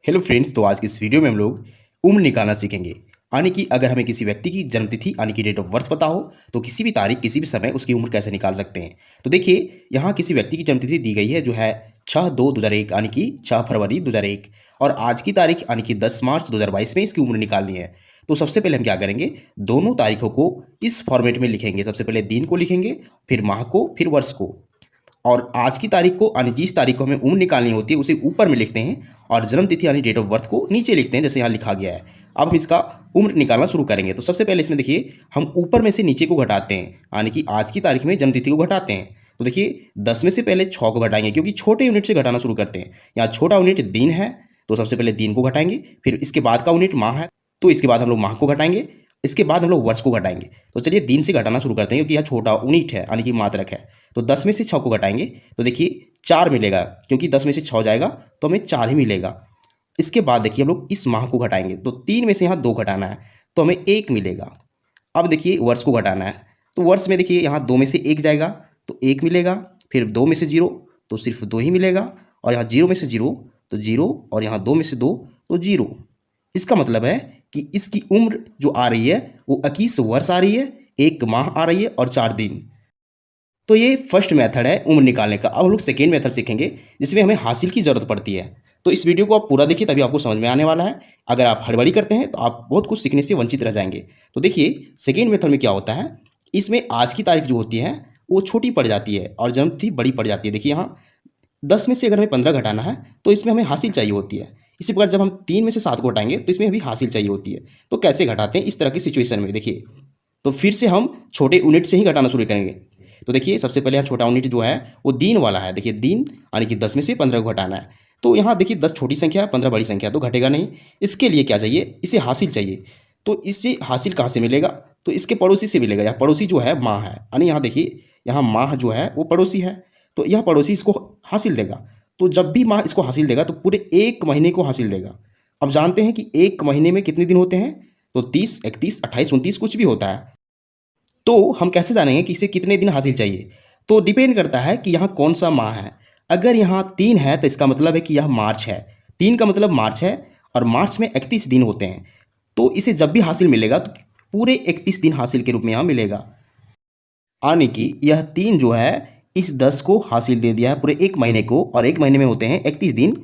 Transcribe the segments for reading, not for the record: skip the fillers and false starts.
Hello friends, तो आज की इस वीडियो में हम लोग उम्र निकालना सीखेंगे। यानी कि अगर हमें किसी व्यक्ति की जन्मतिथि यानी कि डेट ऑफ बर्थ पता हो तो किसी भी तारीख किसी भी समय उसकी उम्र कैसे निकाल सकते हैं। तो देखिए, यहाँ किसी व्यक्ति की जन्मतिथि दी गई है जो है 6/2/2001 यानी कि 6 फरवरी 2001 और आज की तारीख यानी कि 10 मार्च 2022 में इसकी उम्र निकालनी है। तो सबसे पहले हम क्या करेंगे, दोनों तारीखों को इस फॉर्मेट में लिखेंगे। सबसे पहले दिन को लिखेंगे, फिर माह को, फिर वर्ष को। और आज की तारीख को यानी जिस तारीख को हमें उम्र निकालनी होती है उसे ऊपर में लिखते हैं और जन्म तिथि यानी डेट ऑफ बर्थ को नीचे लिखते हैं, जैसे यहाँ लिखा गया है। अब हम इसका उम्र निकालना शुरू करेंगे। तो सबसे पहले इसमें देखिए, हम ऊपर में से नीचे को घटाते हैं, यानी कि आज की तारीख में जन्म तिथि को घटाते हैं। तो देखिए, 10 में से पहले 6 को घटाएंगे क्योंकि छोटे यूनिट से घटाना शुरू करते हैं। यहाँ छोटा यूनिट दिन है, तो सबसे पहले दिन को घटाएंगे, फिर इसके बाद का यूनिट माह है, तो इसके बाद हम लोग माह को घटाएंगे, इसके बाद हम लोग वर्ष को घटाएंगे। तो चलिए दिन से घटाना शुरू करते हैं क्योंकि यह छोटा यूनिट है यानी कि मात्रक है। तो 10 में से 6 को घटाएंगे तो देखिए 4 मिलेगा, क्योंकि 10 में से 6 जाएगा तो हमें 4 ही मिलेगा। इसके बाद देखिए हम लोग इस माह को घटाएंगे तो 3 में से यहाँ 2 घटाना है तो हमें 1 मिलेगा। अब देखिए वर्ष को घटाना है, तो वर्ष में देखिए यहाँ 2 में से 1 जाएगा तो 1 मिलेगा, फिर 2 में से 0 तो सिर्फ 2 ही मिलेगा, और यहाँ 0 में से 0 तो 0, और यहाँ 2 में से 2 तो 0। इसका मतलब है कि इसकी उम्र जो आ रही है वो 21 वर्ष आ रही है, 1 माह आ रही है और 4 दिन। तो ये फर्स्ट मेथड है उम्र निकालने का। अब हम लोग सेकेंड मेथड सीखेंगे जिसमें हमें हासिल की ज़रूरत पड़ती है। तो इस वीडियो को आप पूरा देखिए, तभी आपको समझ में आने वाला है। अगर आप हड़बड़ी करते हैं तो आप बहुत कुछ सीखने से वंचित रह जाएंगे। तो देखिए सेकेंड मेथड में क्या होता है, इसमें आज की तारीख जो होती है वो छोटी पड़ जाती है और जन्मतिथि बड़ी पड़ जाती है। देखिए यहाँ 10 में से अगर हमें 15 घटाना है तो इसमें हमें हासिल चाहिए होती है। इसी प्रकार जब हम 3 में से 7 को घटाएंगे तो इसमें भी हासिल चाहिए होती है। तो कैसे घटाते हैं इस तरह की सिचुएशन में, देखिए तो फिर से हम छोटे यूनिट से ही घटाना शुरू करेंगे। तो देखिए सबसे पहले यहाँ छोटा यूनिट जो है वो दिन वाला है। देखिए दिन यानी कि 10 में से 15 को घटाना है। तो यहाँ देखिए 10 छोटी संख्या है, 15 बड़ी संख्या, तो घटेगा नहीं। इसके लिए क्या चाहिए, इसे हासिल चाहिए। तो इससे हासिल कहाँ से मिलेगा, तो इसके पड़ोसी से मिलेगा। यह पड़ोसी जो है माह है, यानी यहाँ देखिए यहाँ माह जो है वो पड़ोसी है, तो यह पड़ोसी इसको हासिल देगा। तो जब भी माह इसको हासिल देगा तो पूरे 1 महीने को हासिल देगा। अब जानते हैं कि 1 महीने में कितने दिन होते हैं, तो 30, 31, 28, 29 कुछ भी होता है। तो हम कैसे जानेंगे कि इसे कितने दिन हासिल चाहिए, तो डिपेंड करता है कि यहाँ कौन सा माह है। अगर यहाँ 3 है तो इसका मतलब है कि यह मार्च है। 3 का मतलब मार्च है और मार्च में 31 दिन होते हैं। तो इसे जब भी हासिल मिलेगा तो पूरे 31 दिन हासिल के रूप में यहाँ मिलेगा। यानी कि यह 3 जो है इस 10 को हासिल दे दिया है पूरे 1 महीने को, और 1 महीने में होते हैं 31 दिन।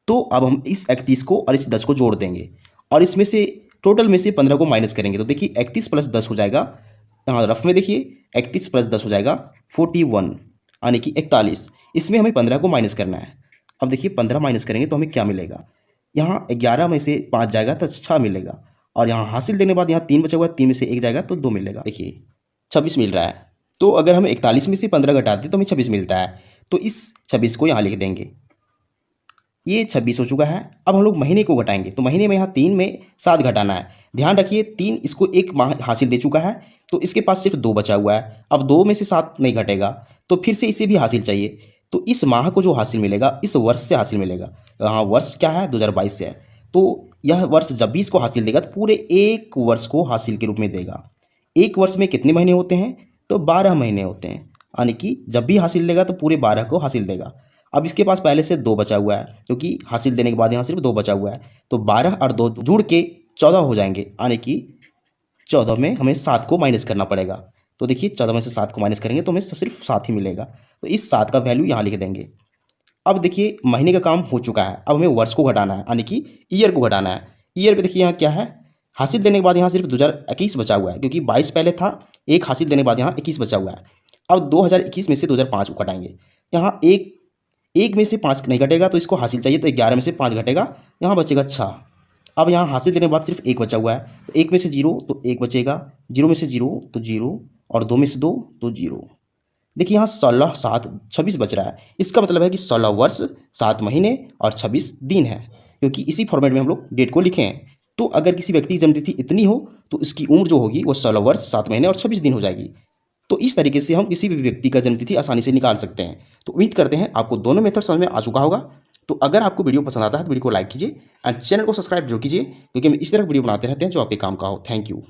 तो अब हम इस 31 को और इस 10 को जोड़ देंगे और इसमें से टोटल में से 15 को माइनस करेंगे। तो देखिए 31 + 10 हो जाएगा, यहाँ रफ में देखिए 31 + 10 हो जाएगा 41, यानी कि 41। इसमें हमें 15 को माइनस करना है। अब देखिए 15 माइनस करेंगे तो हमें क्या मिलेगा, यहाँ 11 में से 5 जाएगा तो 6 मिलेगा, और यहाँ हासिल देने के बाद यहाँ 3 बचा हुआ है, 3 में से 1 जाएगा तो 2 मिलेगा। देखिए 26 मिल रहा है। तो अगर हम 41 में से 15 घटाते हैं तो हमें 26 मिलता है। तो इस 26 को यहाँ लिख देंगे, ये 26 हो चुका है। अब हम लोग महीने को घटाएंगे, तो महीने में यहाँ 3 में 7 घटाना है। ध्यान रखिए 3 इसको 1 माह हासिल दे चुका है, तो इसके पास सिर्फ 2 बचा हुआ है। अब 2 में से 7 नहीं घटेगा, तो फिर से इसे भी हासिल चाहिए। तो इस माह को जो हासिल मिलेगा इस वर्ष से हासिल मिलेगा। यहाँ वर्ष क्या है, 2022 से है। तो यह वर्ष जब भी इसको हासिल देगा तो पूरे 1 वर्ष को हासिल के रूप में देगा। 1 वर्ष में कितने महीने होते हैं, तो 12 महीने होते हैं, यानी कि जब भी हासिल देगा तो पूरे 12 को हासिल देगा। अब इसके पास पहले से 2 बचा हुआ है, क्योंकि हासिल देने के बाद यहाँ सिर्फ 2 बचा हुआ है। तो 12 और 2 जुड़ के 14 हो जाएंगे, यानी कि 14 में हमें 7 को माइनस करना पड़ेगा। तो देखिए 14 में से 7 को माइनस करेंगे तो हमें सिर्फ 7 ही मिलेगा। तो इस 7 का वैल्यू यहाँ लिख देंगे। अब देखिए महीने का काम हो चुका है, अब हमें वर्ष को घटाना है, यानी कि ईयर को घटाना है। ईयर पे देखिए यहाँ क्या है, हासिल देने के बाद यहाँ सिर्फ 2021 बचा हुआ है, क्योंकि 22 पहले था, 1 हासिल देने के बाद यहाँ 21 बचा हुआ है। अब 2021 में से 2005 को घटाएंगे। यहाँ एक में से 5 नहीं घटेगा, तो इसको हासिल चाहिए, तो 11 में से 5 घटेगा, यहाँ बचेगा 6। अब यहाँ हासिल देने के बाद सिर्फ 1 बचा हुआ है, तो 1 में से 0 तो 1 बचेगा, 0 में से 0 तो 0, और 2 में से 2 तो 0। देखिए यहाँ 16, 7, 26 बच रहा है। इसका मतलब है कि 16 वर्ष 7 महीने और 26 दिन है, क्योंकि इसी फॉर्मेट में हम लोग डेट को लिखे हैं। तो अगर किसी व्यक्ति की जन्मतिथि इतनी हो तो उसकी उम्र जो होगी वो 16 वर्ष 7 महीने और 26 दिन हो जाएगी। तो इस तरीके से हम किसी भी व्यक्ति का जन्मतिथि आसानी से निकाल सकते हैं। तो उम्मीद करते हैं आपको दोनों मेथड समझ में आ चुका होगा। तो अगर आपको वीडियो पसंद आता है तो वीडियो को लाइक कीजिए एंड चैनल को सब्सक्राइब जरूर कीजिए, क्योंकि हम इस तरह वीडियो बनाते रहते हैं जो आपके काम का हो। Thank you.